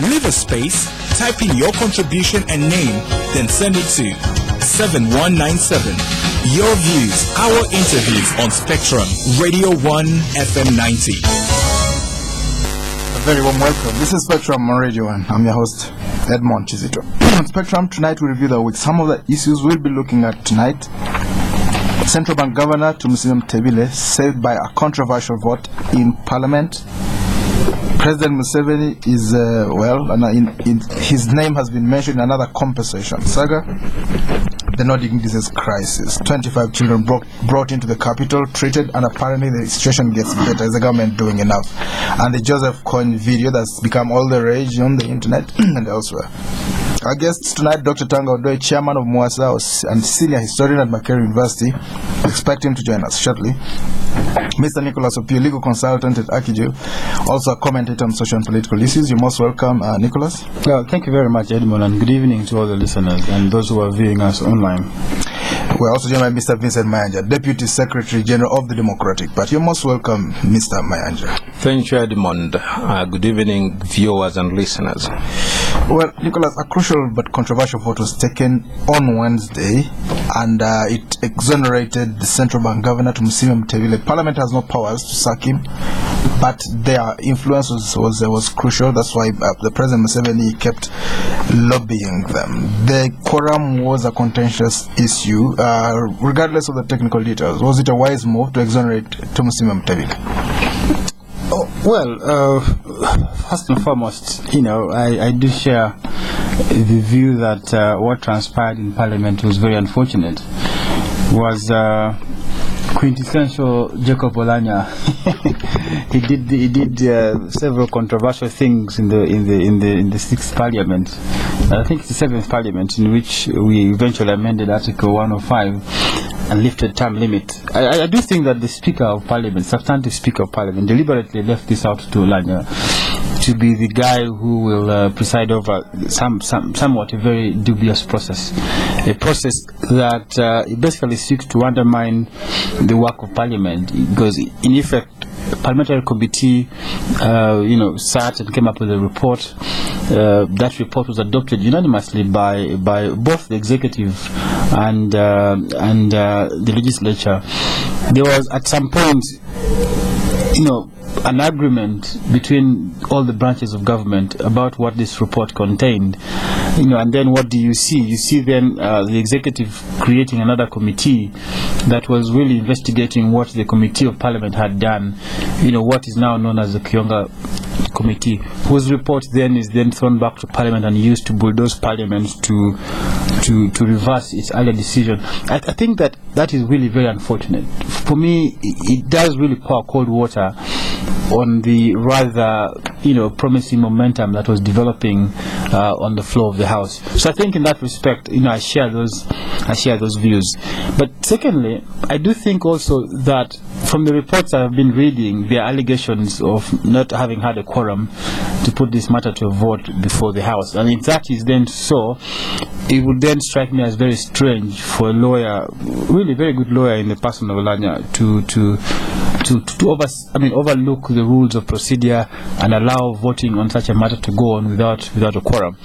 Leave a space, type in your contribution and name, then send it to 7197. Your views, our interviews on Spectrum, Radio 1 FM 90. A very warm welcome. This is Spectrum on Radio 1. I'm your host, Edmond Chizito. On Spectrum, tonight we review the week. Some of the issues we'll be looking at tonight. Central Bank Governor Tumusiime Mutebile saved by a controversial vote in Parliament. President Museveni is, his name has been mentioned in another compensation saga. The Nordic disease crisis. 25 children brought into the capital, treated, and apparently the situation gets better. Is the government doing enough? And the Joseph Kony video that's become all the rage on the internet and elsewhere. Our guests tonight, Dr. Tanga Odoi, chairman of MUASA and senior historian at Makerere University. Expect him to join us shortly. Mr. Nicholas Opiyo, legal consultant at AKIJUL, also a commentator on social and political issues. You're most welcome, Nicholas. Thank you very much, Edmond, and good evening to all the listeners and those who are viewing us online. We're also joined by Mr. Vincent Mayanja, Deputy Secretary General of the Democratic Party. You're most welcome, Mr. Mayanja. Thank you, Edmond. Good evening, viewers and listeners. Well, Nicholas, a crucial but controversial vote was taken on Wednesday, and it exonerated the Central Bank Governor Tumusiime Mutebile. Parliament has no powers to sack him, but their influence was crucial. That's why the President Museveni kept lobbying them. The quorum was a contentious issue, regardless of the technical details. Was it a wise move to exonerate Tumusiime Mutebile? First and foremost, I do share the view that what transpired in Parliament was very unfortunate. Was quintessential Jacob Olanya. he did several controversial things in the sixth Parliament. I think it's the seventh Parliament, in which we eventually amended Article 105 and lifted term limit. I do think that the Speaker of Parliament, substantive Speaker of Parliament, deliberately left this out to Olanya to be the guy who will preside over somewhat a very dubious process, a process that basically seeks to undermine the work of Parliament, because in effect parliamentary committee sat and came up with a report. That report was adopted unanimously by both the executive and the legislature. There was at some point an agreement between all the branches of government about what this report contained, and then what do you see? You see then the executive creating another committee that was really investigating what the Committee of Parliament had done, what is now known as the Kionga Committee, whose report then is thrown back to Parliament and used to bulldoze Parliament to reverse its earlier decision. I think that is really very unfortunate. For me, it does really pour cold water on the rather promising momentum that was developing on the floor of the House. So I think in that respect, I share those views. But secondly, I do think also that from the reports I have been reading, there are allegations of not having had a quorum to put this matter to a vote before the House. And if that is then so, it would then strike me as very strange for a lawyer, really very good lawyer in the person of Olanya, to overlook the rules of procedure and allow voting on such a matter to go on without a quorum.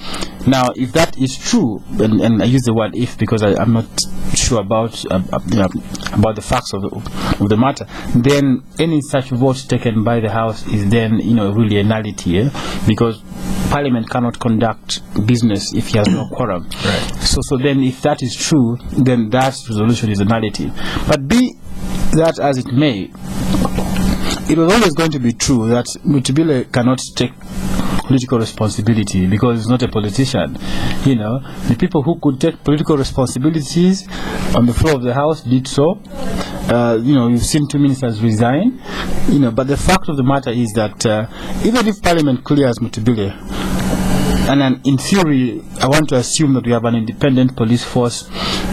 Now, if that is true, and I use the word "if" because I'm not sure about the facts of the matter, then any such vote taken by the House is then really a nullity, because Parliament cannot conduct business if he has no quorum. Right. So then, if that is true, then that resolution is a nullity. But be that as it may, it was always going to be true that Mutebile cannot take political responsibility because he's not a politician. The people who could take political responsibilities on the floor of the House did so. You've seen 2 ministers resign. But the fact of the matter is that even if Parliament clears Mutebile, and then in theory, I want to assume that we have an independent police force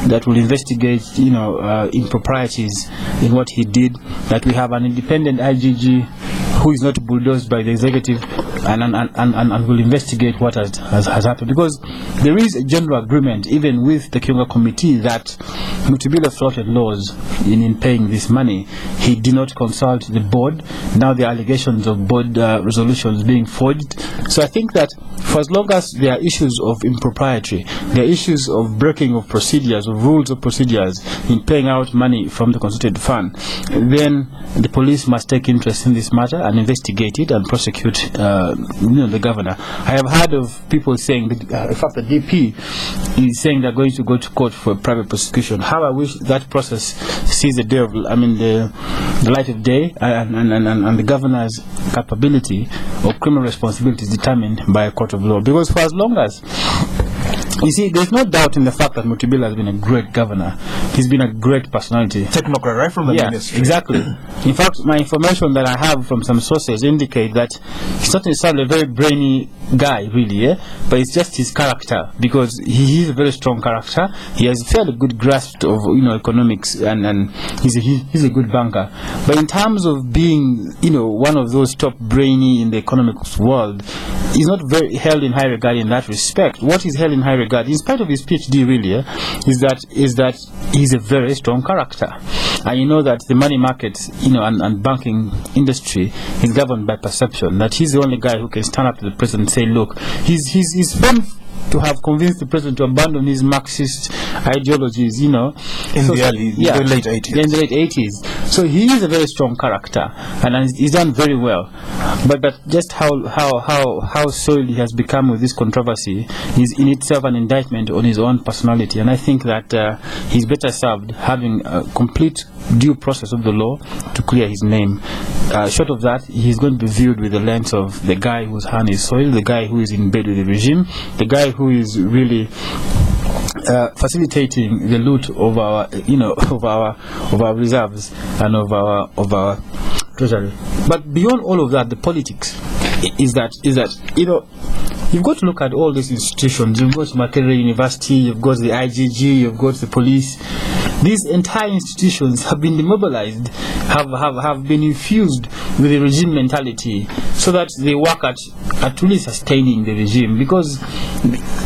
that will investigate, improprieties in what he did, that we have an independent IGG who is not bulldozed by the executive and will investigate what has happened. Because there is a general agreement, even with the Kionga Committee, that Mutebile flouted laws in paying this money. He did not consult the board. Now the allegations of board resolutions being forged. So I think that for as long as there are issues of impropriety, there are issues of breaking of procedures, of rules of procedures in paying out money from the constituted fund, then the police must take interest in this matter and investigate it and prosecute the governor. I have heard of people saying, in fact, the DP is saying they're going to go to court for a private prosecution. How I wish that process sees the day of, the light of day, and the governor's capability or criminal responsibility is determined by a court of law. Because for as long as, you see, there's no doubt in the fact that Mutebile has been a great governor. He's been a great personality. Technocrat, right from the ministry. Exactly. In fact, my information that I have from some sources indicate that he's not necessarily a very brainy guy, really, but it's just his character, because he is a very strong character. He has a fairly good grasp of economics, and he's a good banker. But in terms of being one of those top brainy in the economics world, he's not very held in high regard in that respect. What is held in high regard, in spite of his PhD, really, is that he's a very strong character. And you know that the money market, and banking industry is governed by perception. That he's the only guy who can stand up to the president and say, look, he's fun to have convinced the president to abandon his Marxist ideologies, in the late 80s. In the late 80s. So he is a very strong character, and he's done very well. But just how soiled he has become with this controversy is in itself an indictment on his own personality. And I think that he's better served having a complete due process of the law to clear his name. Short of that, he's going to be viewed with the lens of the guy whose hand is soiled, the guy who is in bed with the regime, the guy who is really facilitating the loot of our, of our reserves and of our treasury. But beyond all of that, the politics is that you've got to look at all these institutions. You've got Makerere University, you've got the IGG, you've got the police. These entire institutions have been demobilized, have been infused with the regime mentality, so that they work at really sustaining the regime, because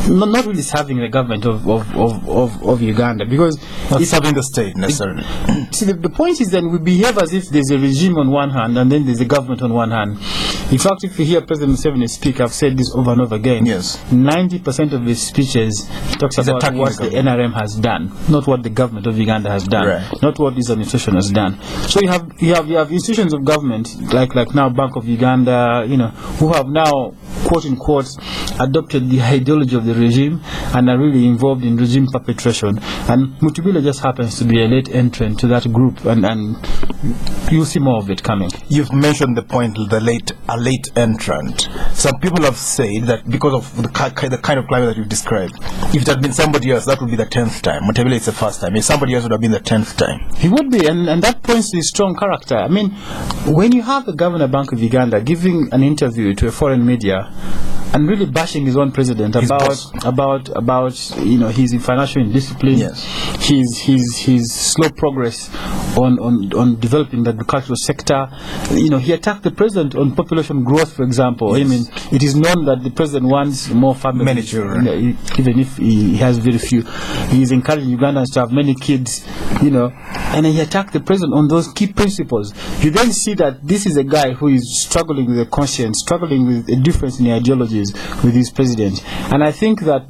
not really serving the government of Uganda, because not serving the state necessarily. See, the point is that we behave as if there's a regime on one hand and then there's a government on one hand. In fact, if you hear President Museveni speak, I've said this over and over again, yes, 90% of his speeches talks about what the NRM has done, not what the government of Uganda has done, right, not what this administration has done. So you have institutions of government like now Bank of Uganda, who have now, quote unquote, adopted the ideology of the regime and are really involved in regime perpetration. And Mutebile just happens to be a late entrant to that group, and you'll see more of it coming. You've mentioned the point, a late entrant. Some people have said that because of the kind of climate that you've described, if it had been somebody else, that would be the 10th time. Mutebile is the first time. If somebody else would have been the 10th time. He would be, and that points to his strong character. I mean, when you have the Governor Bank of Uganda giving an interview to a foreign media and really bashing his own president about his financial indiscipline, yes, his slow progress on developing the agricultural sector. He attacked the president on population growth, for example. Yes. I mean, it is known that the president wants more families, many children, even if he has very few. He is encouraging Ugandans to have many kids, and he attacked the president on those key principles. You then see that this is a guy who is struggling with a conscience, struggling with a difference in ideologies with his president. And I think that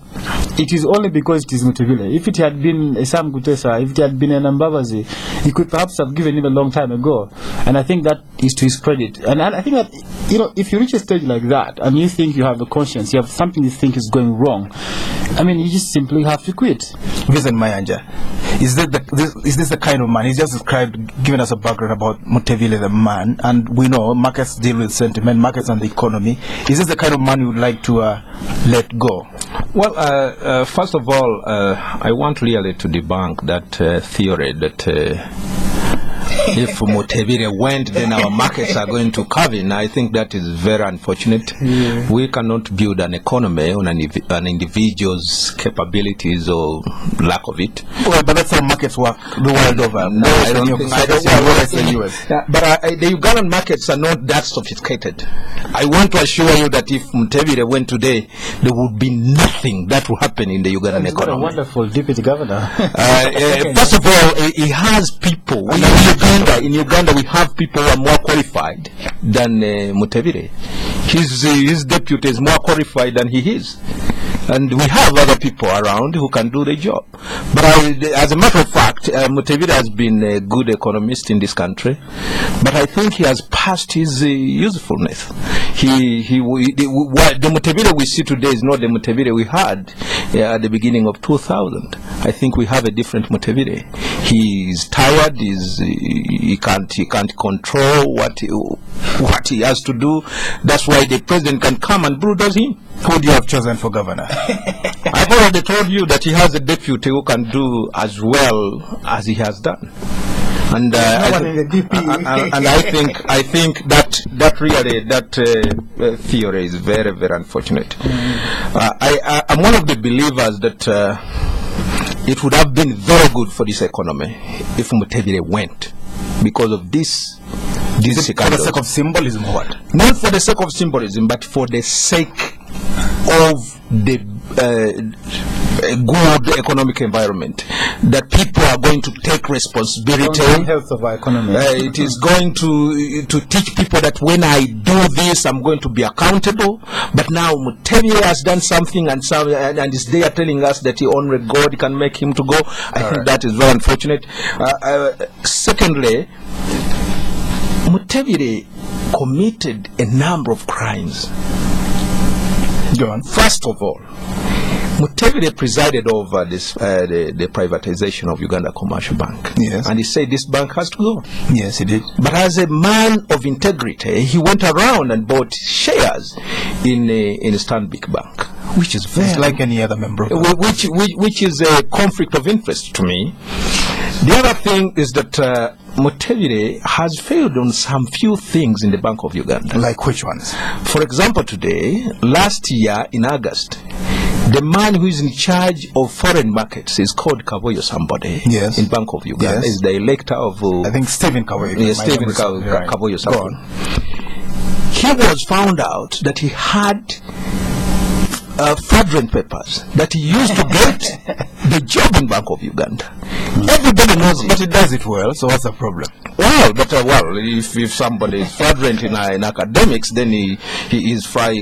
it is only because it is Mutebile. If it had been Sam Gutesa, if it had been an Mbabazi, he could perhaps have given him a long time ago. And I think that is to his credit. And I think that, if you reach a stage like that and you think you have a conscience, you have something you think is going wrong, I mean, you just simply have to quit. Vincent Mayanja, is this the kind of man? He's just described, given us a background about Mutebile, the man, and we know markets deal with sentiment, markets and the economy. Is this the kind of man you would like to let go? Well, first of all, I want really to debunk that theory that if Mutebile went, then our markets are going to cave in. I think that is very unfortunate. Yeah. We cannot build an economy on an individual's capabilities or lack of it. Well, but that's how markets work the world over. No, I don't think so. But the Ugandan markets are not that sophisticated. I want to assure you that if Mutebile went today, there would be nothing that will happen in the Ugandan economy. A wonderful deputy governor. First of all, he has people. In Uganda, we have people who are more qualified than Mutebile. His deputy is more qualified than he is. And we have other people around who can do the job. But as a matter of fact, Mutevile has been a good economist in this country. But I think he has passed his usefulness. The Mutevile we see today is not the Mutevile we had at the beginning of 2000. I think we have a different Mutevile. He is tired. He can't control what he has to do. That's why the president can come and bulldoze him. Who do you have chosen for governor? I've already told you that he has a deputy who can do as well as he has done. And I think that theory is very, very unfortunate. I'm one of the believers that it would have been very good for this economy if Mutevile went, because of this. For the sake of symbolism or what? Not for the sake of symbolism, but for the sake of the good economic environment, that people are going to take responsibility. The health of our economy. It is going to teach people that when I do this, I'm going to be accountable. But now Mutevile has done something, and is there telling us that only God can make him to go. I think that is very unfortunate. Secondly, Mutevile committed a number of crimes. Go on. First of all, Mutevile presided over this the privatization of Uganda Commercial Bank. Yes. And he said this bank has to go. Yes, he did. But as a man of integrity, he went around and bought shares in Stanbic Bank, which is very like any other member of which is a conflict of interest to me. The other thing is that Mutevile has failed on some few things in the Bank of Uganda. Like which ones? For example, last year in August, the man who is in charge of foreign markets is called Kavoyo somebody. Yes. In Bank of Uganda. Yes. Is the elector of I think Stephen Kavoyo. Yeah, Stephen Kavoyo somebody. He was found out that he had fraudulent papers that he used to get the job in Bank of Uganda. Everybody knows it. But he does it well, so what's the problem? Well, if somebody is fraudulent in academics, then he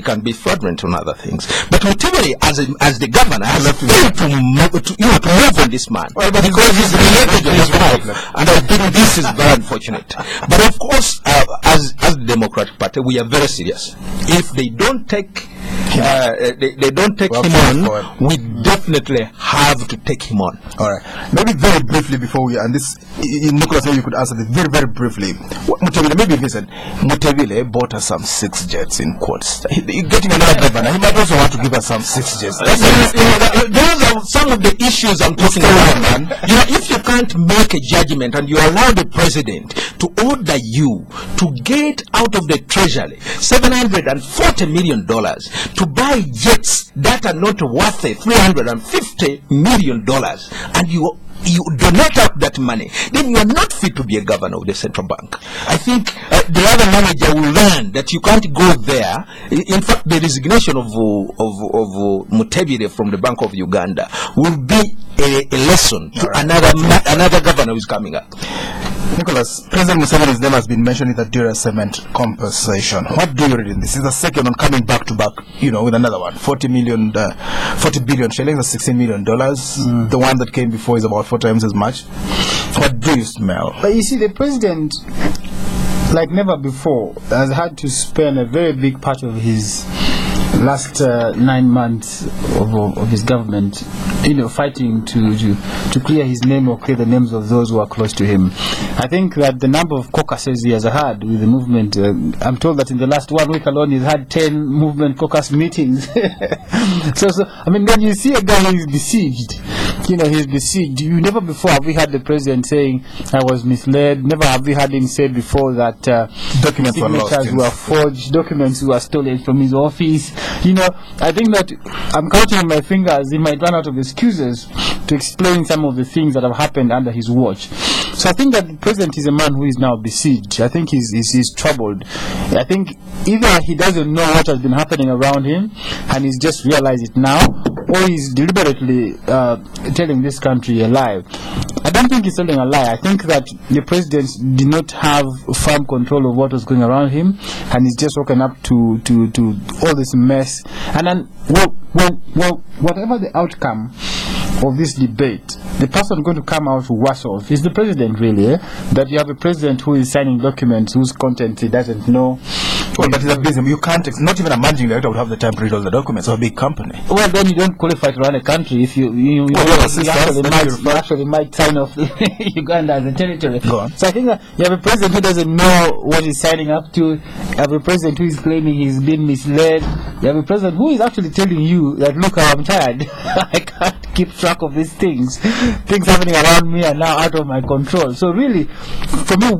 can be fraudulent on other things. But Mutevile, as the governor, has failed to move on this man, because he's related to his wife, and I think this is very unfortunate. But of course, as the Democratic Party, we are very serious. If they don't take they don't take him on, we definitely have to take him on. All right. Maybe very briefly before we, and this, Nicholas, you could answer this very, very briefly. Mutevile, maybe Vincent, Mutevile bought us some 6 jets in quotes. Getting another governor, he might also want to give us some 6 jets. Those are some of the issues I'm talking about, man. If you can't make a judgment and you allow the president to order you to get out of the treasury $740 million to buy jets that are not worth $350 million, and you donate out that money, then you are not fit to be a governor of the central bank. I think the other manager will learn that you can't go there. In fact, the resignation of Mutevile from the Bank of Uganda will be a lesson to another governor who is coming up. Nicholas, President Museveni's name has been mentioned in the Dura cement compensation. What do you read in this? It's the second one coming back to back, with another one. 40 billion shillings, that's $16 million. The one that came before is about 4 times as much. What do you smell? But you see, the president, like never before, has had to spend a very big part of his last 9 months of his government, fighting to clear his name or clear the names of those who are close to him. I think that the number of caucuses he has had with the movement, I'm told that in the last 1 week alone he's had 10 movement caucus meetings. so I mean, when you see a guy who is besieged, he's besieged. Never before have we had the president saying I was misled. Never have we had him say before that documents were forged, documents were stolen from his office. I think that I'm counting on my fingers. He might run out of excuses to explain some of the things that have happened under his watch. So I think that the president is a man who is now besieged. I think he's troubled. I think either he doesn't know what has been happening around him and he's just realized it now, or he's deliberately telling this country a lie. I don't think he's telling a lie. I think that the president did not have firm control of what was going around him, and he's just woken up to all this mess. And then, well, whatever the outcome of this debate, the person going to come out worse off is the president, really. That you have a president who is signing documents whose content he doesn't know. Well, but it's a business. You can't, not even a managing director would have the time to read all the documents of a big company. Well, then you don't qualify to run a country if you actually might sign off Uganda as a territory. Go on. So I think that you have a president who doesn't know what he's signing up to. You have a president who is claiming he's been misled. You have a president who is actually telling you that, look, I'm tired. I can't keep track of these things. Things happening around me are now out of my control. So really, for me,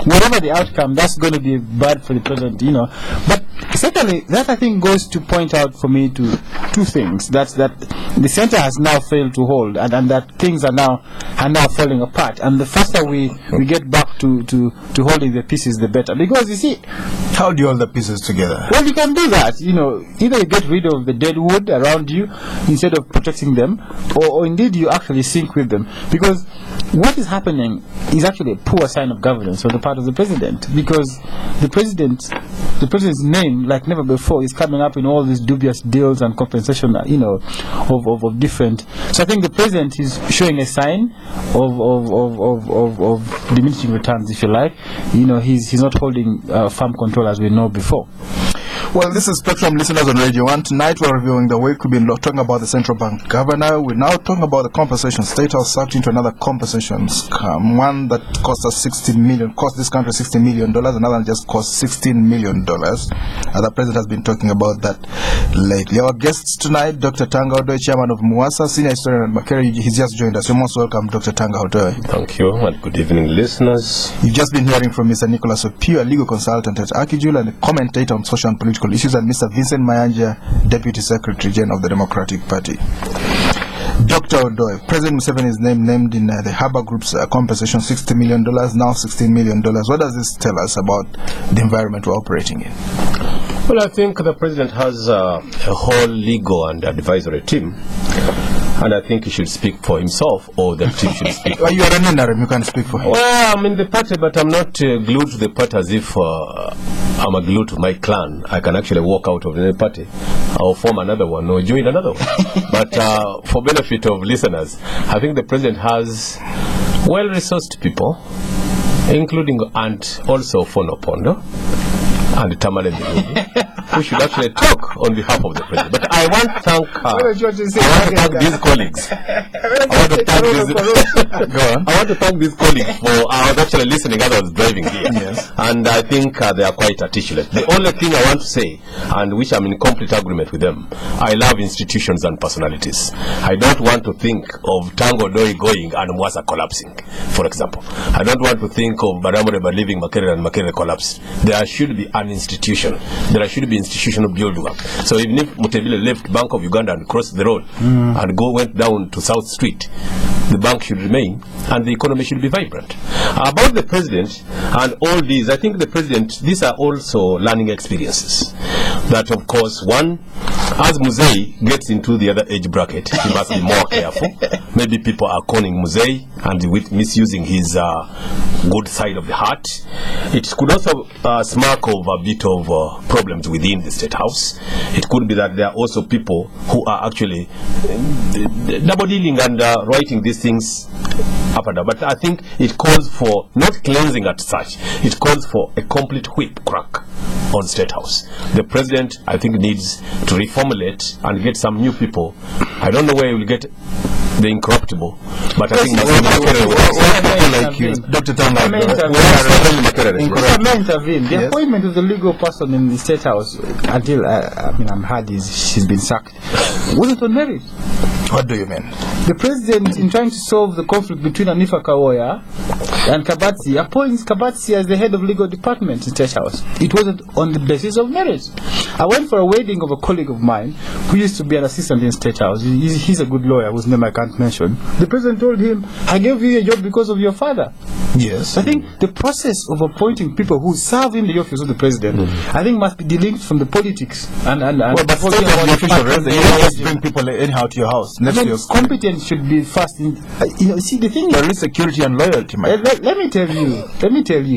whatever the outcome, that's going to be bad for the president, you know. But secondly, that I think goes to point out for me to two things. That's that the center has now failed to hold, and that things are now falling apart. And the faster we get back to holding the pieces, the better. Because you see, how do you hold the pieces together? Well, you can do that. You know, either you get rid of the dead wood around you instead of protecting them, or indeed you actually sink with them. Because what is happening is actually a poor sign of governance on the part of the president. Because the president's name, like never before, is coming up in all these dubious deals and compensation, you know, of different. So I think the president is showing a sign of diminishing returns, if you like. You know, he's not holding firm control as we know before. Well, this is Spectrum listeners on Radio 1. Tonight we're reviewing the week. We've been talking about the central bank governor. We're now talking about the compensation. State House sucked into another compensation scam. One that cost this country $16 million. Another one just cost $16 million. The president has been talking about that lately. Our guests tonight, Dr. Tanga Odoi, chairman of MUASA, senior historian at Makere. He's just joined us. You're most welcome, Dr. Tanga Odoi. Thank you, and good evening, listeners. You've just been hearing from Mr. Nicholas Opiyo, a legal consultant at AKIJUL and a commentator on social and political issues, and Mr. Vincent Mayanja, Deputy Secretary General of the Democratic Party. Dr. Odoi, President Museveni is named in the Harbour Group's compensation $60 million, now $16 million. What does this tell us about the environment we're operating in? Well, I think the President has a whole legal and advisory team, and I think he should speak for himself, or the team should speak for him. You are an interim, you can't speak for him. Well, I'm in the party, but I'm not glued to the party as if I'm a glue to my clan. I can actually walk out of the party or form another one or join another one. But for benefit of listeners, I think the President has well-resourced people, including and also Fono Pondo and Tamale who should actually talk on behalf of the president. But I want to thank these colleagues. I want to thank these colleagues for I was actually listening as I was driving here. Yes. And I think they are quite articulate. The only thing I want to say, and which I'm in complete agreement with them, I love institutions and personalities. I don't want to think of Tanga Odoi going and MUASA collapsing, for example. I don't want to think of Baramureba leaving Makere and Makere collapse. There should be an institution. There should be institutional build work. So even if Mutebile left Bank of Uganda and crossed the road and went down to South Street, the bank should remain and the economy should be vibrant. About the president and all these, I think the president, these are also learning experiences. That of course, one, as Muzei gets into the other age bracket, he must be more careful. Maybe people are conning Muzei and with misusing his good side of the heart. It could also smack of a bit of problems within the State House. It could be that there are also people who are actually double-dealing and writing these things up and down. But I think it calls for not cleansing at such. It calls for a complete whip crack on State House. The president, I think, needs to reformulate and get some new people. I don't know where he will get the incorruptible, but I think like you, Dr. Tanga. The appointment of the legal person in the State House, until I'm heard she's been sacked, wasn't on merit. What do you mean? The president, in trying to solve the conflict between Anifa Kawoya and Kabatsi, appoints Kabatsi as the head of legal department in State House. It wasn't on the basis of merit. I went for a wedding of a colleague of mine who used to be an assistant in State House. He's a good lawyer whose name I can't mention. The president told him, I gave you a job because of your father. Yes. I think the process of appointing people who serve in the office of the president, I think must be delinked from the politics. Well, but still the official residence, you always bring people anyhow to your house. next to your screen. competence should be first. See, the thing is, There is security and loyalty, man. let me tell you.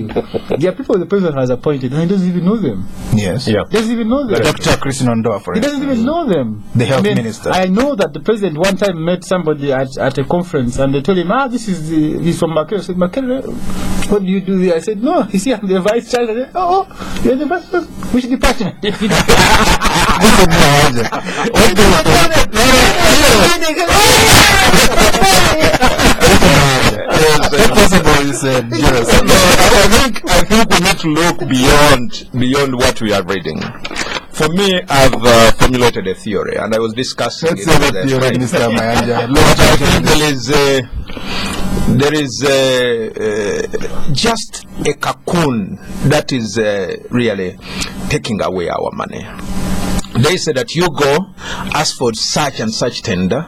There are people the president has appointed and he doesn't even know them. Yes. Yeah. Doesn't even know them. Dr. Christian Ondoa, for He instance. doesn't even know them. The health minister. I know that the president one time met somebody at a conference and they told him, he's from Makerere. I said, Makerere, what do you do here? I said, no, you see, I'm the vice chancellor. I said, you're the vice chancellor? Which department? I think we need to look beyond what we are reading. For me, I've formulated a theory, and I was discussing Let's it say with that a theory, friend. Mr. Mayanja. There is just a cocoon that is really taking away our money. They say that you go, ask for such and such tender,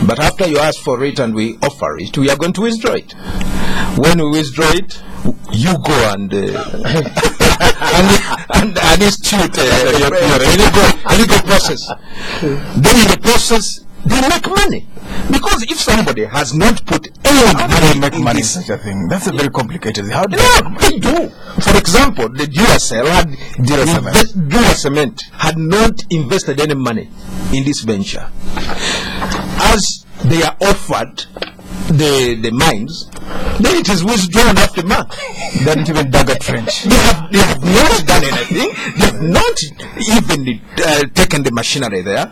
but after you ask for it and we offer it, we are going to withdraw it. When we withdraw it, you go and institute a legal process. Then in the process, they make money. Because if somebody has not put any money Make in money this, such a thing. That's a very complicated. How do no, they do. For example, the Duracement had not invested any money in this venture. As they are offered the mines, then it is withdrawn after month. They didn't even dug a trench. They have not done anything. They have not even taken the machinery there.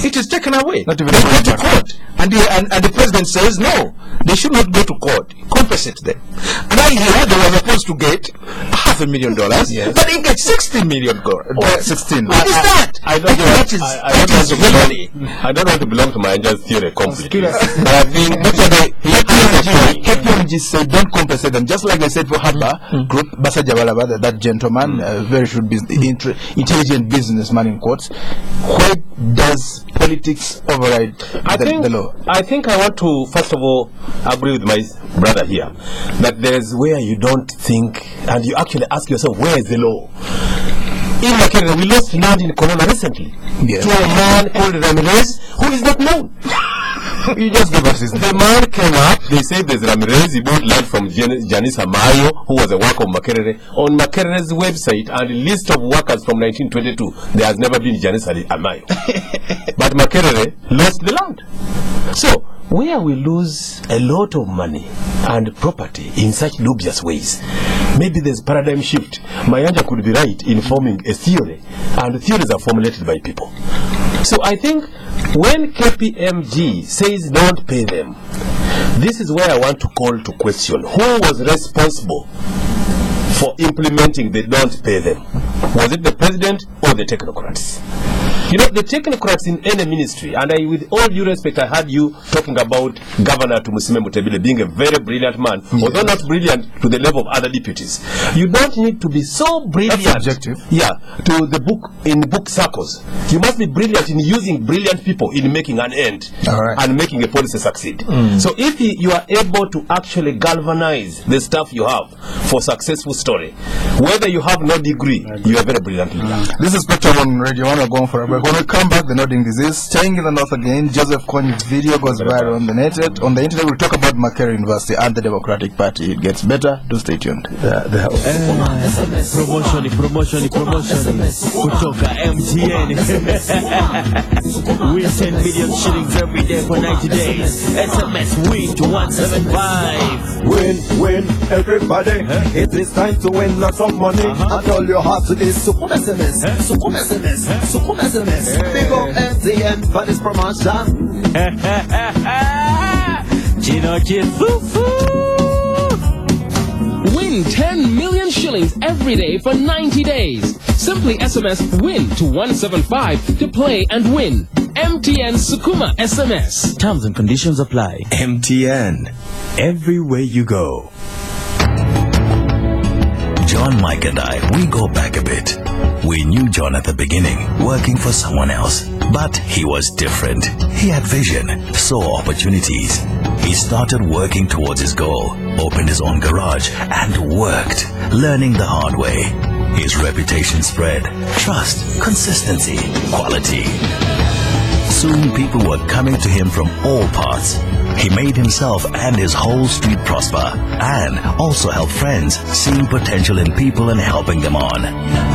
It is taken away. Not even they go to a court. And the president says, no, they should not go to court. Compensate them. And I hear they were supposed to get $500,000, Yes. but they get $60 million. 16. What is that? I don't want to belong to Mayanja's theory completely. But I think KPMG said don't compensate them, just like they said for Haba Group, Basa Jabalaba, that gentleman, very shrewd intelligent businessman in quotes. Why does politics override the law? I think I want to first of all agree with my brother here that there's where you don't think and you actually ask yourself, where is the law? In Makerere, we lost land in Corona recently Yes. to a man called Ramirez who is not known. You just give us his name. The man came up, they said there's Ramirez, he bought land from Janice Amayo, who was a worker of Makerere. On Makerere's website and a list of workers from 1922, there has never been Janice Amayo. But Makerere lost the land. So, where we lose a lot of money and property in such dubious ways, maybe there's paradigm shift. Mayanja could be right in forming a theory, and theories are formulated by people. So I think when KPMG says don't pay them, this is where I want to call to question who was responsible for implementing the don't pay them. Was it the president or the technocrats? You know, the technocrats in any ministry, and with all due respect, I heard you talking about Governor Tumusime Mutebile being a very brilliant man, although not brilliant to the level of other deputies. You don't need to be so brilliant. That's objective. Yeah, to the book, in book circles. You must be brilliant in using brilliant people in making an end and making a policy succeed. So if you are able to actually galvanize the stuff you have for successful story, whether you have no degree, you are very brilliant leader. This is Spectrum on Radio 1. We're going for a break. When we come back, the nodding disease. Staying in the north again, Joseph Kony's video goes viral on the internet. On the internet, we'll talk about Makerere University and the Democratic Party. It gets better. Do stay tuned. Promotion kutoka MTN. Win 10 million shillings every day for 90 days. SMS win to 175. Win, everybody. It is time to win lots of money. I tell you how to this. Sukuma SMS. Big up MTN for this promotion. Chino Chifufu. Win 10 million shillings every day for 90 days. Simply SMS WIN to 175 to play and win. MTN Sukuma SMS. Terms and conditions apply. MTN. Everywhere you go. John, Mike and I, we go back a bit. We knew John at the beginning, working for someone else. But he was different. He had vision, saw opportunities. He started working towards his goal, opened his own garage, and worked, learning the hard way. His reputation spread. Trust, consistency, quality. Soon people were coming to him from all parts. He made himself and his whole street prosper, and also helped friends, seeing potential in people and helping them on.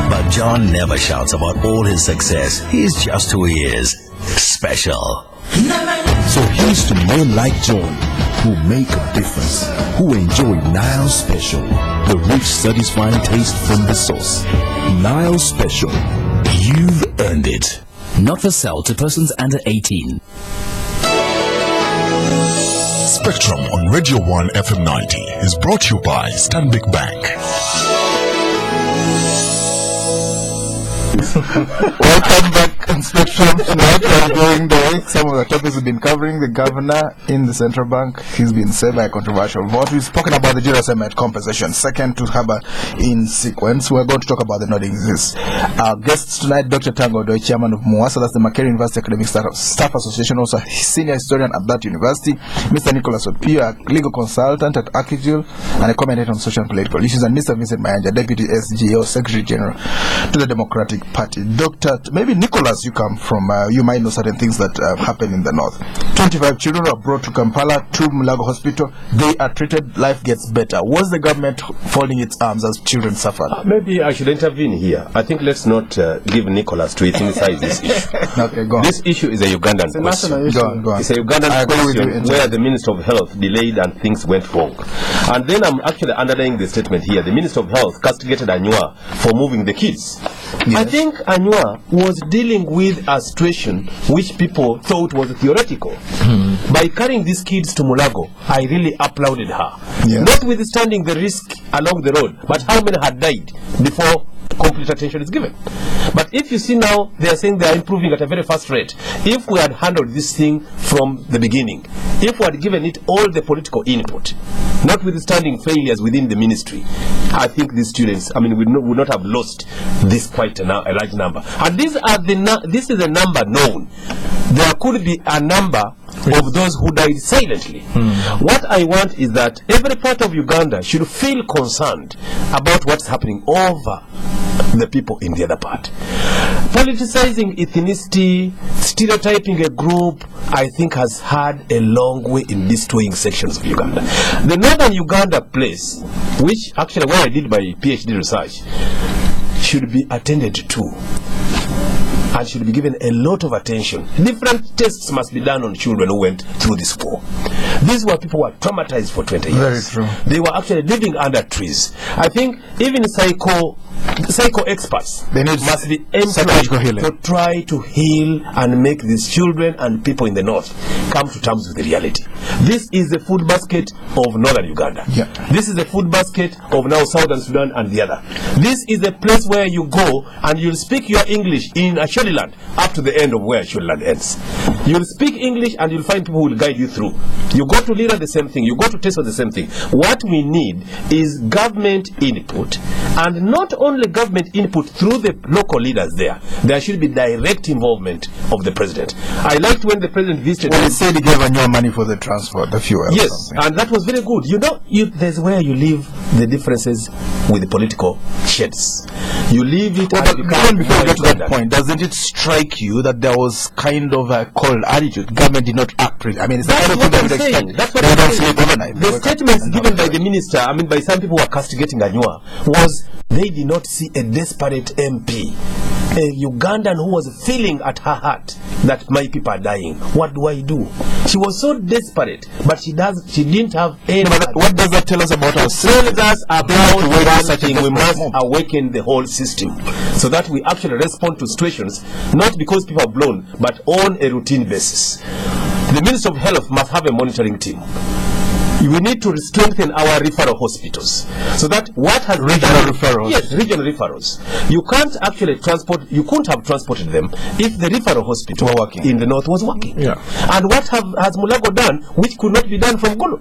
But John never shouts about all his success. He's just who he is. Special. So here's to men like John, who make a difference, who enjoy Nile Special, the rich, satisfying taste from the source. Nile Special. You've earned it. Not for sale to persons under 18. Spectrum on Radio 1 FM 90 is brought to you by Stanbic Bank. Welcome back on Spectrum. Tonight we are going the some of the topics we've been covering. The governor in the central bank, he's been saved by a controversial vote. We've spoken about the General Assembly compensation. Second to Haba in sequence, we're going to talk about the noddings. Our guests tonight, Dr. Tanga Odoi, chairman of MUASA, that's the Makere University Academic Staff Association, also senior historian at that university. Mr. Nicholas Opiyo, a legal consultant at AKIJUL and a commentator on social and political issues, and Mr. Vincent Mayanja, deputy SGO, secretary general to the Democratic Party. Dr. Maybe Nicholas, you come from, you might know certain things that happen in the north. 25 children are brought to Kampala, to Mulago Hospital. They are treated, life gets better. Was the government folding its arms as children suffered? Maybe I should intervene here. I think let's not give Nicholas to ethnicise this issue. Okay, go on. This issue is a Ugandan question. Go on. It's a Ugandan question where the Minister of Health delayed and things went wrong. And then I'm actually underlying the statement here. The Minister of Health castigated Anywa for moving the kids. Yes. I think Anywa was dealing with a situation which people thought was theoretical. By carrying these kids to Mulago, I really applauded her. Yes. Notwithstanding the risk along the road, but how many had died before complete attention is given? But if you see now, they are saying they are improving at a very fast rate. If we had handled this thing from the beginning, if we had given it all the political input, notwithstanding failures within the ministry, I think these students, I mean, would not have lost this quite a large number. And this is a number known. There could be a number of those who died silently. What I want is that every part of Uganda should feel concerned about what's happening over the people in the other part. Politicizing ethnicity, stereotyping a group, I think has had a long way in destroying sections of Uganda. The northern Uganda place, which actually where I did my PhD research, should be attended to and should be given a lot of attention. Different tests must be done on children who went through this war. These were people who were traumatized for 20 years. Very true. They were actually living under trees. I think even psycho experts must be employed to try to heal and make these children and people in the north come to terms with the reality. This is the food basket of northern Uganda. Yeah. This is the food basket of now southern Sudan and the other. This is a place where you go and you'll speak your English in Asholiland up to the end of where Asholiland ends. You'll speak English and you'll find people who will guide you through. You go to Lira, the same thing. You go to Teso, the same thing. What we need is government input, and not only government input through the local leaders there. There should be direct involvement of the president. I liked when the president visited. Well, he said he gave Anywa money for the transport, the fuel. Yes, and that was very good. You know, there's where you leave the differences with the political sheds. You leave it. Well, but before we get to that point, doesn't it strike you that there was kind of a cold attitude? Government did not act. I mean, it's that's the kind what of I'm saying. That's what I'm saying. The statements given by the minister, I mean, by some people who are castigating Anywa, was they did not see a desperate MP, a Ugandan who was feeling at her heart that my people are dying. What do I do? She was so desperate, but she didn't have any. No, what does that tell us about ourselves? It tells us about one thing: we must awaken the whole system so that we actually respond to situations not because people are blown, but on a routine basis. The Minister of Health must have a monitoring team. We need to strengthen our referral hospitals so that what has regional referrals. Yes, regional referrals. You can't actually transport. You couldn't have transported them if the referral hospital in the north was working. Yeah. And what has Mulago done, which could not be done from Gulu?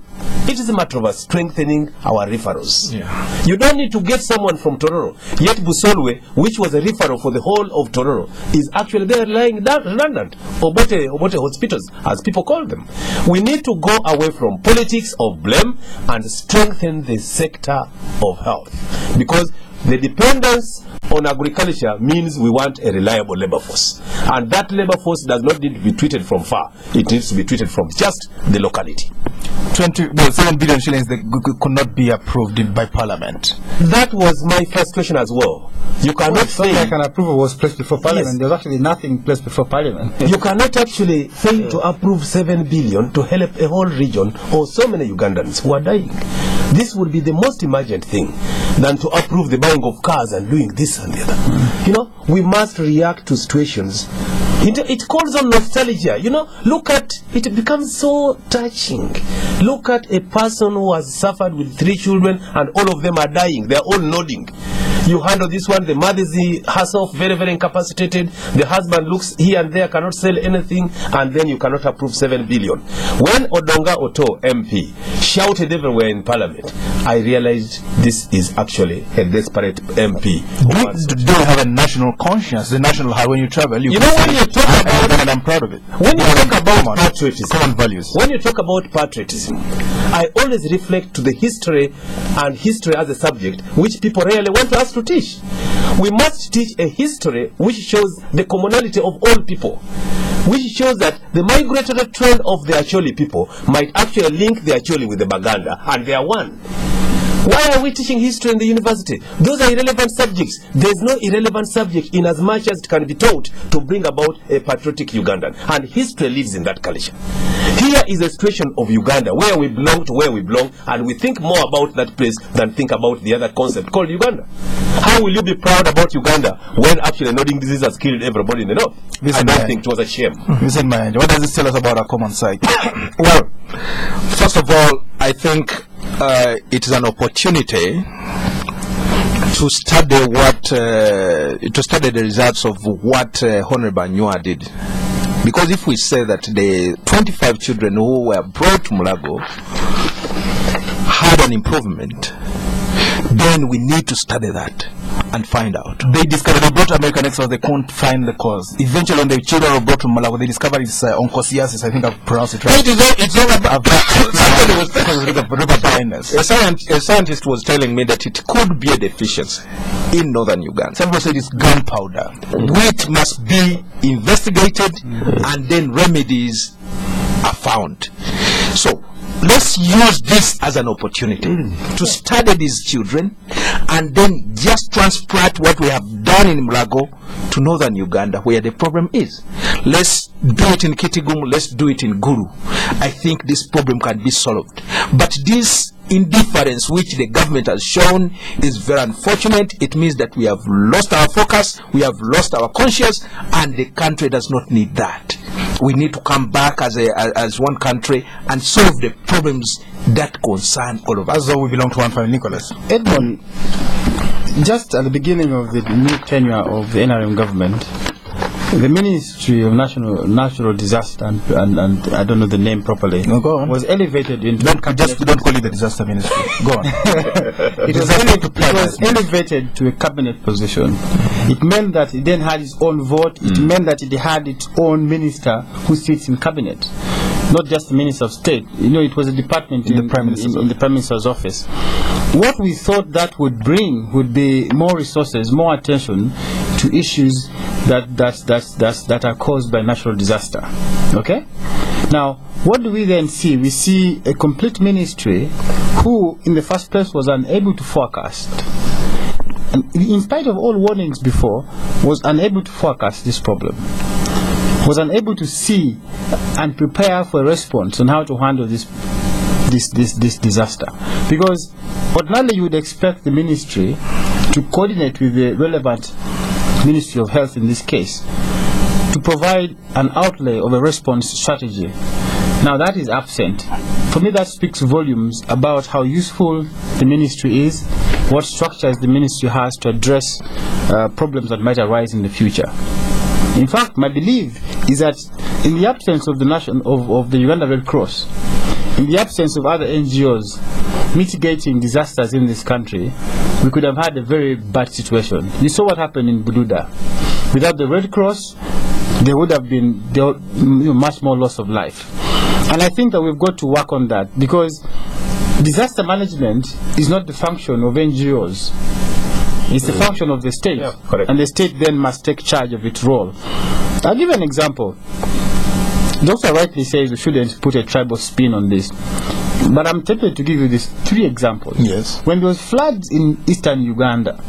It is a matter of us strengthening our referrals. Yeah. You don't need to get someone from Tororo. Yet Busolwe, which was a referral for the whole of Tororo, is actually there lying redundant. Obote hospitals, as people call them. We need to go away from politics of blame and strengthen the sector of health, because The dependence on agriculture means we want a reliable labor force. And that labor force does not need to be treated from far. It needs to be treated from just the locality. 7 billion shillings that could not be approved by Parliament. That was my first question as well. You cannot say like an approval was placed before Parliament. Yes. There was actually nothing placed before Parliament. You cannot actually fail to approve 7 billion to help a whole region or so many Ugandans who are dying. This would be the most emergent thing than to approve the buying of cars and doing this and the other. You know, we must react to situations. It calls on nostalgia. You know, look at it becomes so touching. Look at a person who has suffered with 3 children and all of them are dying. They are all nodding. You handle this one, the mother is herself very, very incapacitated. The husband looks here and there, cannot sell anything, and then you cannot approve 7 billion. When Odonga Oto MP shouted everywhere in Parliament, I realized this is actually a desperate MP. Do you have a national conscience, the national high when you travel? You know, when you talk about, and I'm proud of it. When you talk about patriotism, common values. When you talk about patriotism, I always reflect to the history and history as a subject, which people really want us to teach. We must teach a history which shows the commonality of all people, which shows that the migratory trend of the Acholi people might actually link the Acholi with the Baganda, and they are one. Why are we teaching history in the university? Those are irrelevant subjects. There is no irrelevant subject in as much as it can be taught to bring about a patriotic Ugandan. And history lives in that culture. Here is a situation of Uganda, where we belong to where we belong, and we think more about that place than think about the other concept called Uganda. How will you be proud about Uganda when actually nodding disease has killed everybody in the north? I don't think it was a shame. Vincent Mayanja, what does this tell us about our common psyche? Well, first of all, I think it is an opportunity to study the results of what Honorable Nyua did. Because if we say that the 25 children who were brought to Mulago had an improvement, then we need to study that and find out. They discovered, they brought American experts, they couldn't find the cause. Eventually, when the children were brought to Malawi, they discovered it's onchosiasis. I think I've pronounced it right. It's all about river blindness. A scientist was telling me that it could be a deficiency in northern Uganda. Some people said it's gunpowder, which must be investigated and then remedies are found. So let's use this as an opportunity to study these children and then just transplant what we have done in Mulago to northern Uganda, where the problem is. Let's do it in Kitigum, let's do it in Guru. I think this problem can be solved. But this indifference which the government has shown is very unfortunate. It means that we have lost our focus, we have lost our conscience, and the country does not need that. We need to come back as one country and solve the problems that concern all of us. As though we belong to one family, Nicholas. Edmond, just at the beginning of the new tenure of the NRM government, the Ministry of Natural Disaster and I don't know the name properly, was elevated into don't call it the disaster ministry. Go on. It was elevated to a cabinet position. It meant that it then had its own vote. It meant that it had its own minister who sits in cabinet, not just the Minister of State. You know, it was a department in the Prime Minister's office. What we thought that would bring would be more resources, more attention to issues that are caused by natural disaster. Okay? Now, what do we then see? We see a complete ministry who, in the first place, was unable to forecast, and in spite of all warnings before, was unable to forecast this problem, was unable to see and prepare for a response on how to handle this disaster. Because ordinarily you would expect the ministry to coordinate with the relevant Ministry of Health in this case to provide an outlay of a response strategy. Now that is absent. For me, that speaks volumes about how useful the ministry is, what structures the ministry has to address problems that might arise in the future. In fact, my belief is that in the absence of the Uganda Red Cross, in the absence of other NGOs mitigating disasters in this country, we could have had a very bad situation. You saw what happened in Bududa. Without the Red Cross, there would have been much more loss of life. And I think that we've got to work on that, because disaster management is not the function of NGOs. It's a function of the state, and the state then must take charge of its role. I'll give an example. Doctor rightly says we shouldn't put a tribal spin on this, but I'm tempted to give you these 3 examples. Yes. When there was floods in eastern Uganda,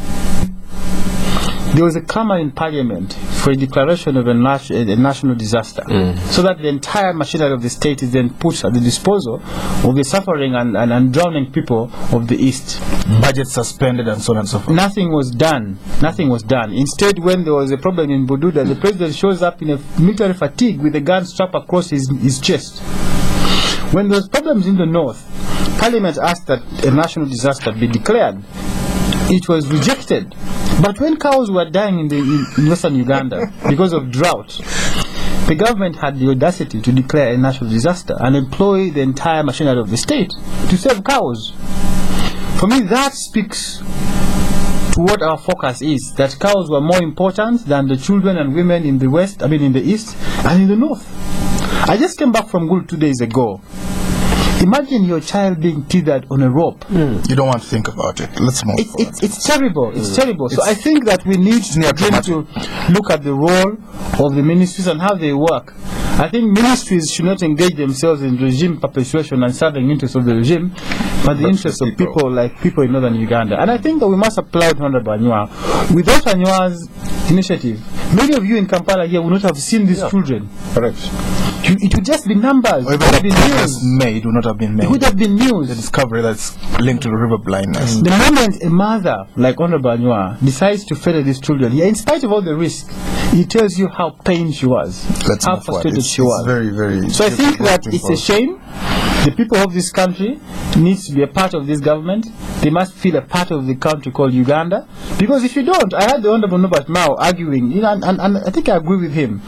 there was a clamor in parliament for a declaration of a national disaster, so that the entire machinery of the state is then put at the disposal of the suffering and drowning people of the east. Budget suspended and so on and so forth. Nothing was done. Nothing was done. Instead, when there was a problem in Bududa, the president shows up in a military fatigue with a gun strapped across his chest. When there was problems in the north, parliament asked that a national disaster be declared. It was rejected. But when cows were dying in western Uganda because of drought, the government had the audacity to declare a national disaster and employ the entire machinery of the state to save cows. For me, that speaks to what our focus is, that cows were more important than the children and women in the west, in the east and in the north. I just came back from Gulu 2 days ago. Imagine your child being tethered on a rope. You don't want to think about it. Let's move forward. It's terrible. It's terrible. So I think that we need to look at the role of the ministries and how they work. I think ministries should not engage themselves in regime perpetuation and serving interests of the regime, but the interests of people like people in northern Uganda. And I think that we must applaud Honorable Anyua. Without Anyua's initiative, many of you in Kampala here would not have seen these children. Correct. It would just be numbers. Or even the progress made would not have been made. It would have been news. The discovery that's linked to the river blindness. The moment a mother like Honorable Anyua decides to feather these children, in spite of all the risk, it tells you how pained she was, how frustrated she was. Very, very. So I think that it's a shame. The people of this country need to be a part of this government. They must feel a part of the country called Uganda. Because if you don't, I had the Honorable Norbert Mao arguing, and I think I agree with him,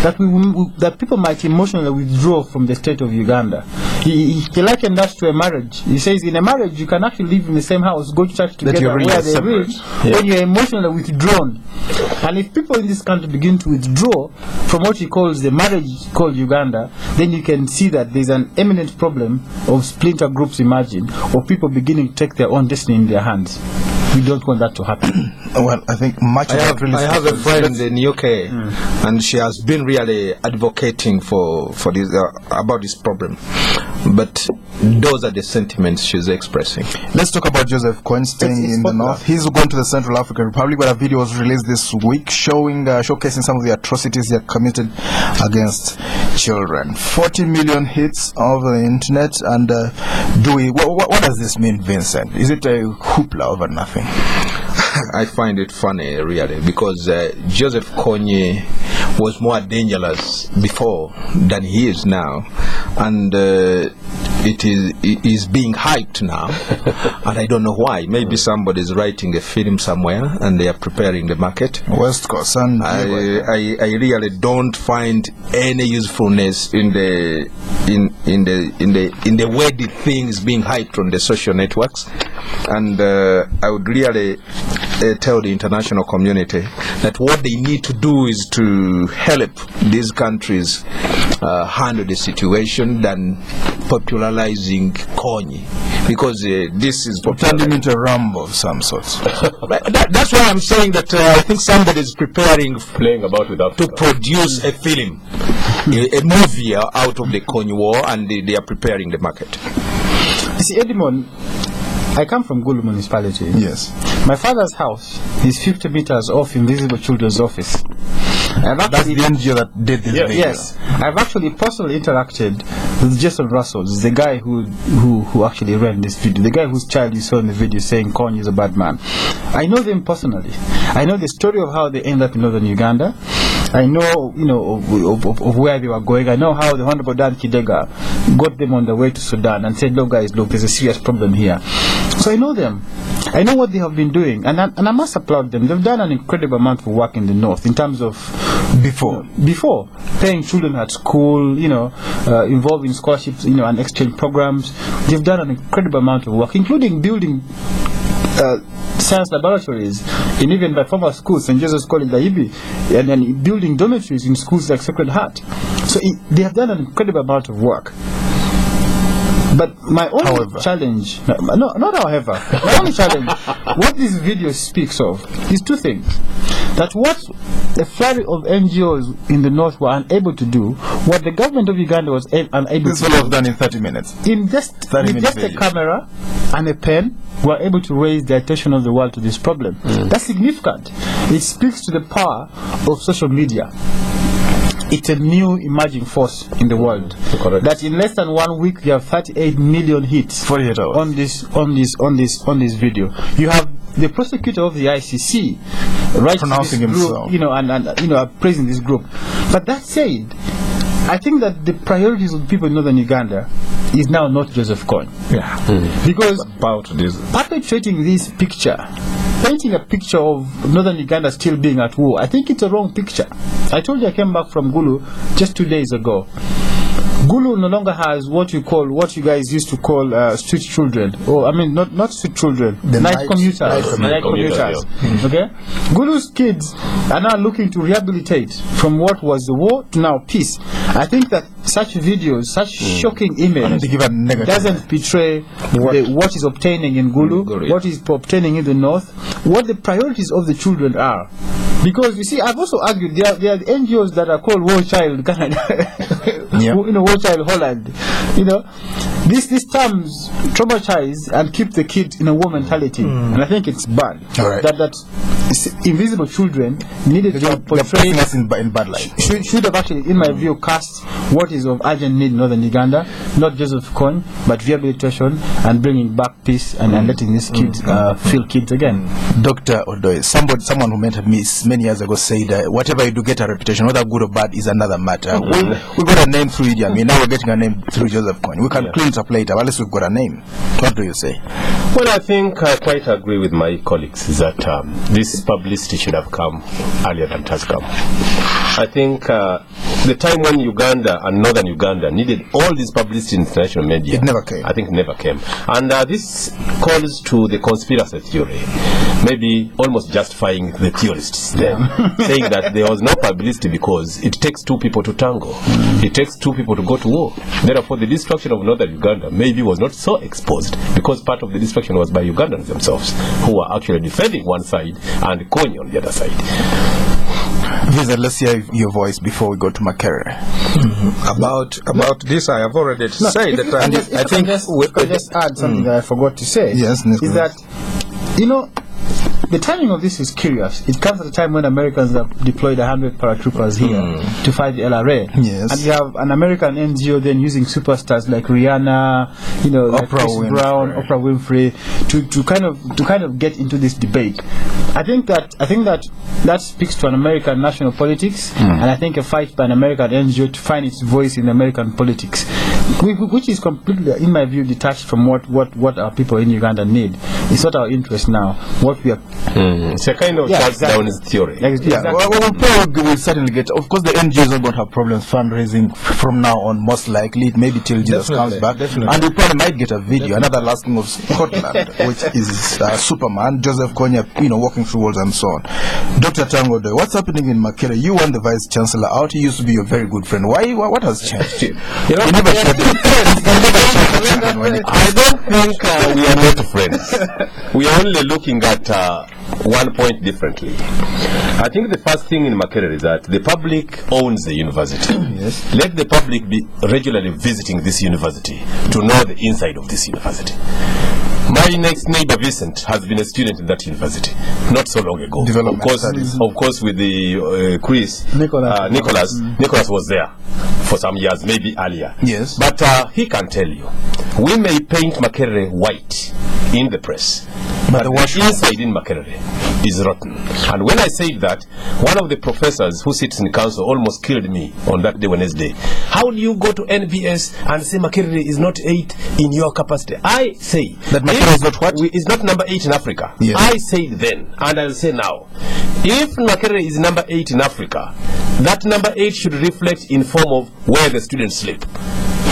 that people might emotionally withdraw from the state of Uganda. He likened that to a marriage. He says in a marriage you can actually live in the same house, go to church together where they live, when you're emotionally withdrawn. And if people in this country begin to withdraw from what he calls the marriage called Uganda, then you can see that there's an imminent problem of splinter groups emerging, or people beginning to take their own destiny in their hands. We don't want that to happen. Well, I think much I have a friend in UK, and she has been really advocating for this about this problem. But those are the sentiments she's expressing. Let's talk about Joseph Kony staying in the north. He's going to the Central African Republic, but a video was released this week showcasing some of the atrocities he had committed against children. 40 million hits over the internet, and what does this mean, Vincent? Is it a hoopla over nothing? I find it funny, really, because Joseph Kony was more dangerous before than he is now, and it is being hyped now, and I don't know why. Maybe somebody is writing a film somewhere, and they are preparing the market. West Coast, and I really don't find any usefulness in the way the thing is being hyped on the social networks, and I would really tell the international community that what they need to do is to help these countries handle the situation than popularizing Kony, because this is turning into a Rambo of some sort. That's why I'm saying that I think somebody is preparing to produce a film, a movie out of the Kony war, and they are preparing the market. You see, Edmond, I come from Gulu municipality. Yes. My father's house is 50 meters off Invisible Children's office. That's the NGO that did this video. Yes. I've actually personally interacted with Jason Russell, the guy who actually ran this video, the guy whose child you saw in the video saying Kony is a bad man. I know them personally. I know the story of how they ended up in northern Uganda. I know, of where they were going. I know how the Honorable Dan Kidega got them on the way to Sudan and said, look guys, there's a serious problem here. So I know them. I know what they have been doing, and I must applaud them. They've done an incredible amount of work in the north in terms of before paying children at school, involved in scholarships, and exchange programs. They've done an incredible amount of work, including building science laboratories in even by former schools, St. Joseph's College, Daibi, and building dormitories in schools like Sacred Heart. So they have done an incredible amount of work. But my only challenge, not however, my only challenge, what this video speaks of is two things. That what a flurry of NGOs in the north were unable to do, what the government of Uganda was unable this to do. was done in 30 minutes. In just a camera and a pen, were able to raise the attention of the world to this problem. That's significant. It speaks to the power of social media. It's a new emerging force in the world. That in less than 1 week you have 38 million hits 48 hours on this video. You have the prosecutor of the ICC pronouncing himself, and praising this group. But that said, I think that the priorities of the people in northern Uganda is now not Joseph Kony. Because about this perpetrating this picture, painting a picture of northern Uganda still being at war, I think it's a wrong picture. I told you I came back from Gulu just 2 days ago. Gulu no longer has what you guys used to call street children, or I mean not street children, the night commuters. Okay, Gulu's kids are now looking to rehabilitate from what was the war to now peace. I think that such videos, such shocking images, doesn't portray what is obtaining in Gulu, what is obtaining in the north, what the priorities of the children are. Because you see, I've also argued there are NGOs that are called War Child Canada, War Child Holland. These terms traumatize and keep the kid in a war mentality, and I think it's bad. That invisible children needed to portray us in bad light. Should have actually, in my view, cast what is of urgent need in northern Uganda, not Joseph Kony, but rehabilitation and bringing back peace and letting these kids feel kids again. Dr. Odoi, someone who mentored me many years ago said, whatever you do, get a reputation, whether good or bad is another matter. We got a name through Idi Amin, now we're getting a name through Joseph Kony. We can clean it up later, but at least we've got a name. What do you say? Well, I think I quite agree with my colleagues that this publicity should have come earlier than it has come. I think the time when Uganda and northern Uganda needed all this publicity in international media, it never came. I think it never came. And this calls to the conspiracy theory, maybe almost justifying the theorists there, saying that there was no publicity because it takes two people to tango. It takes two people to go to war. Therefore, the destruction of northern Uganda maybe was not so exposed because part of the destruction was by Ugandans themselves, who were actually defending one side and Kony on the other side. Vincent, let's hear your voice before we go to Makerere. About this, I have already said that I think we could just add something that I forgot to say. Yes, is that the timing of this is curious. It comes at a time when Americans have deployed 100 paratroopers here to fight the LRA. Yes. And you have an American NGO then using superstars like Rihanna, like Chris Brown, Oprah Winfrey, to kind of get into this debate. I think that speaks to an American national politics, and I think a fight by an American NGO to find its voice in American politics, which is completely, in my view, detached from what our people in Uganda need. It's not our interest now. What we are. It's a kind of touchdown theory. We'll certainly get. Of course, the NGOs are going to have problems fundraising from now on, most likely, maybe till Jesus comes back. And we probably might get a video. Another last thing of Scotland, which is Superman, Joseph Kony, walking through walls and so on. Dr. Tanga Odoi, what's happening in Makerere? You want the Vice Chancellor out. He used to be your very good friend. Why? What has changed? You never shared I don't think we are not friends. We are only looking at one point differently. I think the first thing in Makerere is that the public owns the university. Yes. Let the public be regularly visiting this university to know the inside of this university. My next neighbor Vincent has been a student in that university not so long ago. Of course, with the Nicholas was there for some years, maybe earlier. Yes. But he can tell you, we may paint Makerere white in the press, but the inside in Makerere is rotten. And when I said that, one of the professors who sits in council almost killed me on that day, Wednesday. How do you go to NBS and say Makerere is not 8 in your capacity? I say that Makerere is not what? Is not number 8 in Africa. Yes. I said then, and I'll say now, if Makerere is number 8 in Africa, that number 8 should reflect in form of where the students sleep,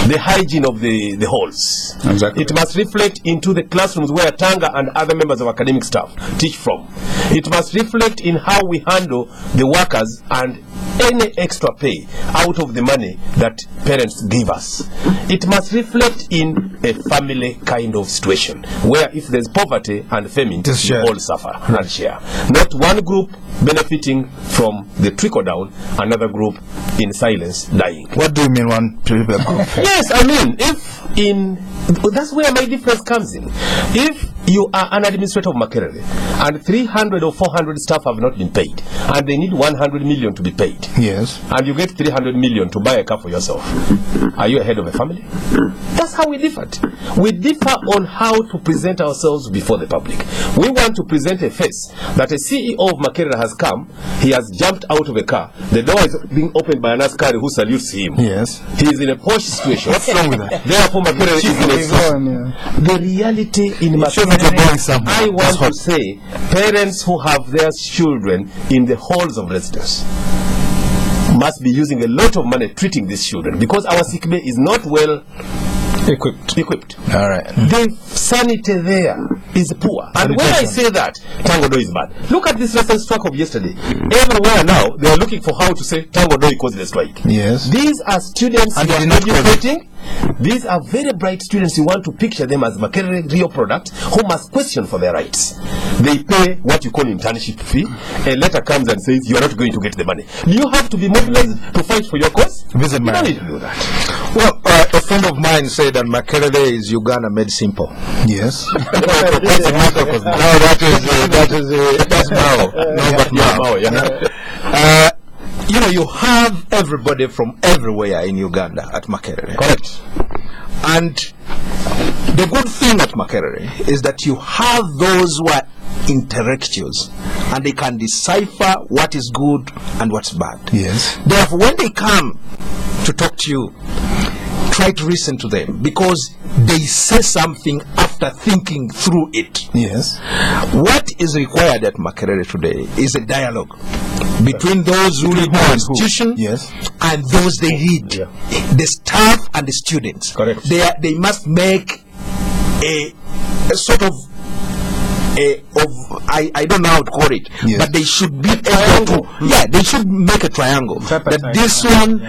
the hygiene of the halls. Exactly. It must reflect into the classrooms where Tanga and other members of academic staff teach from. It must reflect in how we handle the workers and any extra pay out of the money that parents give us. It must reflect in a family kind of situation where if there's poverty and famine, we all suffer and share. Not one group benefiting from the trickle down, another group in silence dying. What do you mean one group? Yes, I mean, that's where my difference comes in. If you are an administrator of Makerere and 300 or 400 staff have not been paid and they need 100 million to be paid, yes, and you get 300 million to buy a car for yourself, are you a head of a family? That's how we differed. We differ on how to present ourselves before the public. We want to present a face that a CEO of Makerere has come, he has jumped out of a car, the door is being opened by an askari who salutes him. Yes, he is in a posh situation. What's wrong with that? Therefore Makerere is in a situation. The reality in Makerere, I want to say, parents who have their children in the halls of residence must be using a lot of money treating these children because our sick bay is not well equipped. All right. The sanity there is poor. And when I say that, Tanga Odoi is bad. Look at this recent strike of yesterday. Everywhere now, they are looking for how to say Tanga Odoi caused the strike. Yes. These are students who are educating. These are very bright students. You want to picture them as Makerere real product who must question for their rights. They pay what you call internship fee. A letter comes and says you are not going to get the money. Do you have to be mobilized to fight for your cause? Visit you don't need to do that. Well, a friend of mine said that Makerere is Uganda made simple. Yes. That's Mao. No, but Mao. Yeah. You know, you have everybody from everywhere in Uganda at Makerere. Correct. And the good thing at Makerere is that you have those who are intellectuals and they can decipher what is good and what's bad. Yes. Therefore, when they come to talk to you, try to listen to them because they say something after thinking through it. Yes. What is required at Makerere today is a dialogue between those who lead the institution and those they lead, the staff and the students. Correct. They must make a sort of I don't know how to call it, but they should be able to, they should make a triangle. That this one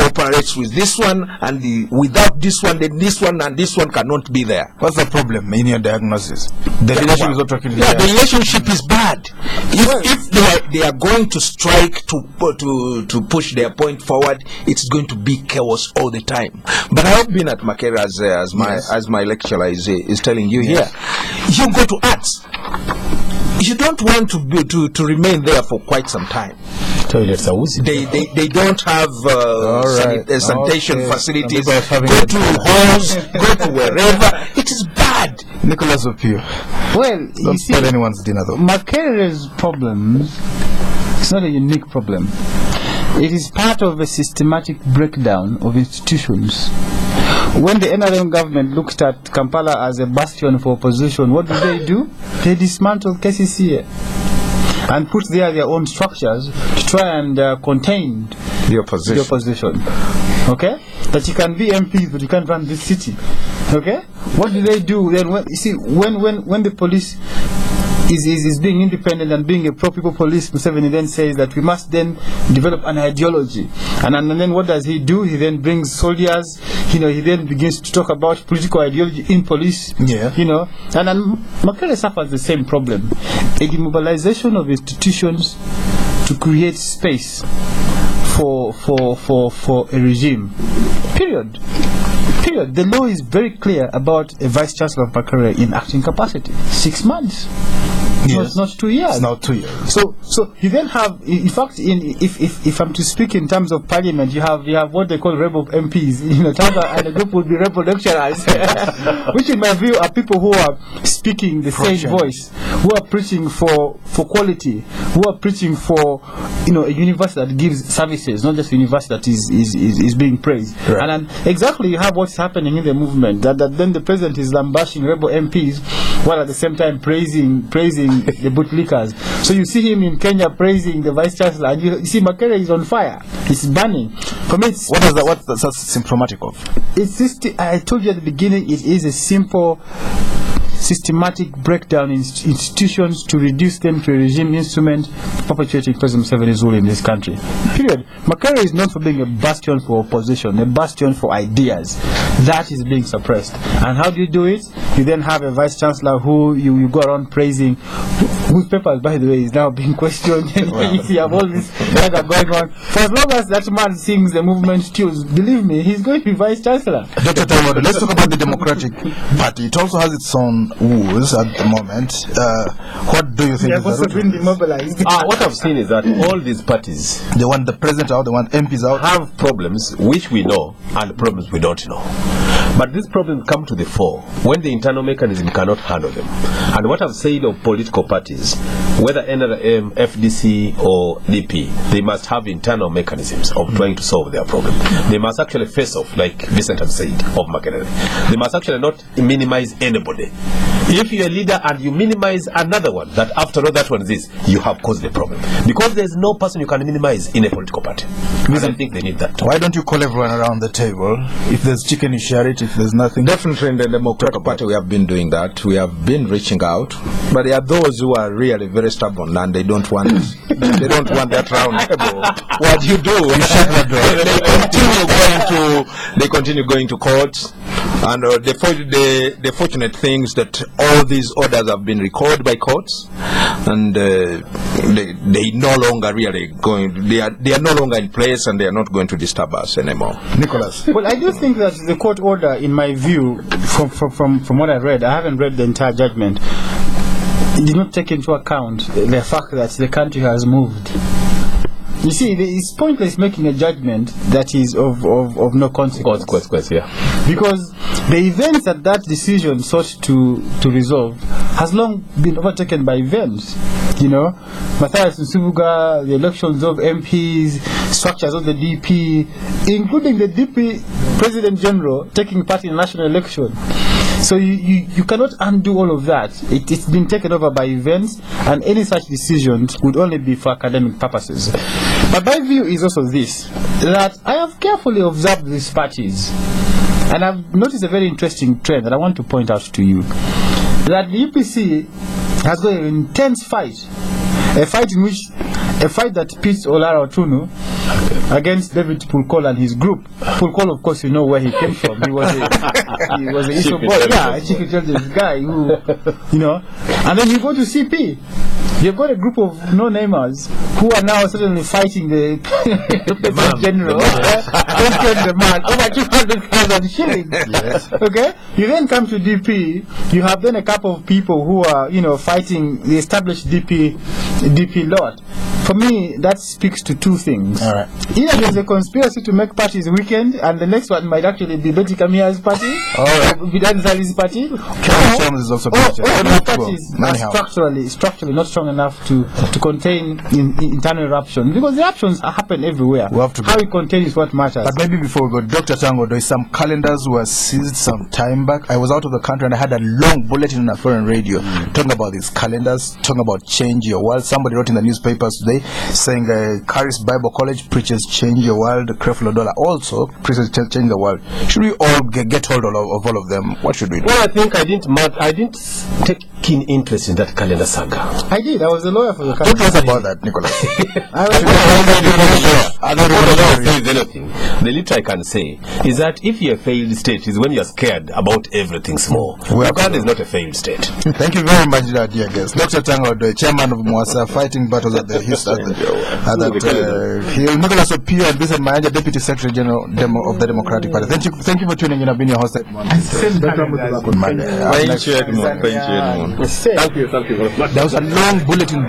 operates with this one, and without this one, then this one and this one cannot be there. What's the problem in your diagnosis? The relationship is not talking to the relationship is bad. If they are going to strike to push their point forward, it's going to be chaos all the time. But I have been at Makerere as my lecturer is telling you here. You go to arts. You don't want to remain there for quite some time. Toilets are woozy. They don't have sanitation facilities. Go to halls, go to wherever. It is bad. Nicholas Opiyo. Well, don't spoil anyone's dinner though. Makerere's problems, it's not a unique problem. It is part of a systematic breakdown of institutions. When the NRM government looked at Kampala as a bastion for opposition, what do? They dismantled KCCA and put there their own structures to try and contain the opposition. Okay? That you can be MPs, but you can't run this city. Okay? What do? Then when the police is being independent and being a pro-people police, Museveni then says that we must then develop an ideology. And then what does he do? He then brings soldiers, he then begins to talk about political ideology in police. Yeah. And then Makerere suffers the same problem. A demobilization of institutions to create space for a regime. Period. The law is very clear about a vice chancellor of Makerere in acting capacity. 6 months. Yes. Not 2 years. It's now 2 years. So you then have, in fact, if I'm to speak in terms of parliament, you have what they call rebel MPs. Tanga and the group would be rebel lecturers, which in my view are people who are speaking the same voice, who are preaching for quality, who are preaching for a university that gives services, not just a university that is being praised. Right. And then exactly you have what's happening in the movement. That then the president is lambashing rebel MPs while at the same time praising the bootlickers. So you see him in Kenya praising the vice chancellor, and you see Makerere is on fire. It's burning. For me, what's that symptomatic of? I told you at the beginning, it is a simple systematic breakdown in institutions to reduce them to a regime instrument perpetuating President Museveni's rule in this country. Period. Makerere is known for being a bastion for opposition, a bastion for ideas. That is being suppressed. And how do you do it? You then have a vice chancellor who you go around praising, whose papers, by the way, is now being questioned. You have all this that going on. For as long as that man sings the movement tunes, believe me, he's going to be vice chancellor. Dr. Tanga, let's talk about the Democratic Party. It also has its own woes at the moment. What do you think? They have also been demobilized. What I've seen is that all these parties, they want the president out, they want MPs out, have problems which we know and problems we don't know. But these problems come to the fore when the internal mechanism cannot handle them. And what I've said of political parties, whether NRM, FDC or DP, they must have internal mechanisms of trying to solve their problem. They must actually face off, like Vincent has said, of Makerere. They must actually not minimize anybody. If you're a leader and you minimize another one, that after all that one is this, you have caused the problem. Because there's no person you can minimize in a political party. I don't think they need that. Why don't you call everyone around the table? If there's chicken, you share it. If there's nothing. Definitely in the Democratic Party we have been doing that. We have been reaching out. But there are those who are really very stubborn and they don't want that round table. What you do? They continue going to courts. And the fortunate thing is that all these orders have been recorded by courts, and they no longer really going. They are no longer in place, and they are not going to disturb us anymore. Nicholas. Well, I do think that the court order, in my view, from what I read, I haven't read the entire judgment, it did not take into account the fact that the country has moved. You see, it's pointless making a judgment that is of no consequence. Yeah. Because the events that decision sought to resolve has long been overtaken by events. You know, Matthias Nsubuga, the elections of MPs, structures of the DP, including the DP President General taking part in a national election. So you cannot undo all of that. It's been taken over by events, and any such decisions would only be for academic purposes. But my view is also this, that I have carefully observed these parties, and I've noticed a very interesting trend that I want to point out to you. That the UPC has got an intense fight, a fight that pits Olara Otunu against David Pulkol and his group. Pulkol, of course, you know where he came from. He was a issue boy, a chief intelligence guy who, you know. And then you go to CP. You've got a group of no-namers who are now suddenly fighting the President General. The man over 200,000 shillings. Yes. Okay. You then come to DP. You have then a couple of people who are, you know, fighting the established DP lot. For me, that speaks to two things. All right. Either there's a conspiracy to make parties weekend, and the next one might actually be Betty Kamia's party, or Bidan Sali's party, or parties are structurally not strong enough to contain internal eruption, because the eruptions happen everywhere. How we contain is what matters. But maybe before we go, Dr. Tango, there is some calendars were seized some time back. I was out of the country and I had a long bulletin on a foreign radio talking about these calendars, talking about change your world. Somebody wrote in the newspapers today saying Caris Bible College preaches change your world, Creflo Dollar also preaches change the world. Should we all get hold of all of them? What should we do? Well, I think I didn't take keen interest in that calendar saga. I did. I was a lawyer for the country. Talk to us about that, Nicholas. I don't know anything. The little I can say is that if you're a failed state is when you're scared about everything small. Uganda is not a failed state. Thank you very much, dear guest. Dr. Tanga, the chairman of MUASA, fighting battles at the Hill. Nicholas Opiyo and Vincent Mayanja, Deputy Secretary General of the Democratic Party. Thank you for tuning in. I've been your host. Thank you, Edmund. There was a long bulletin.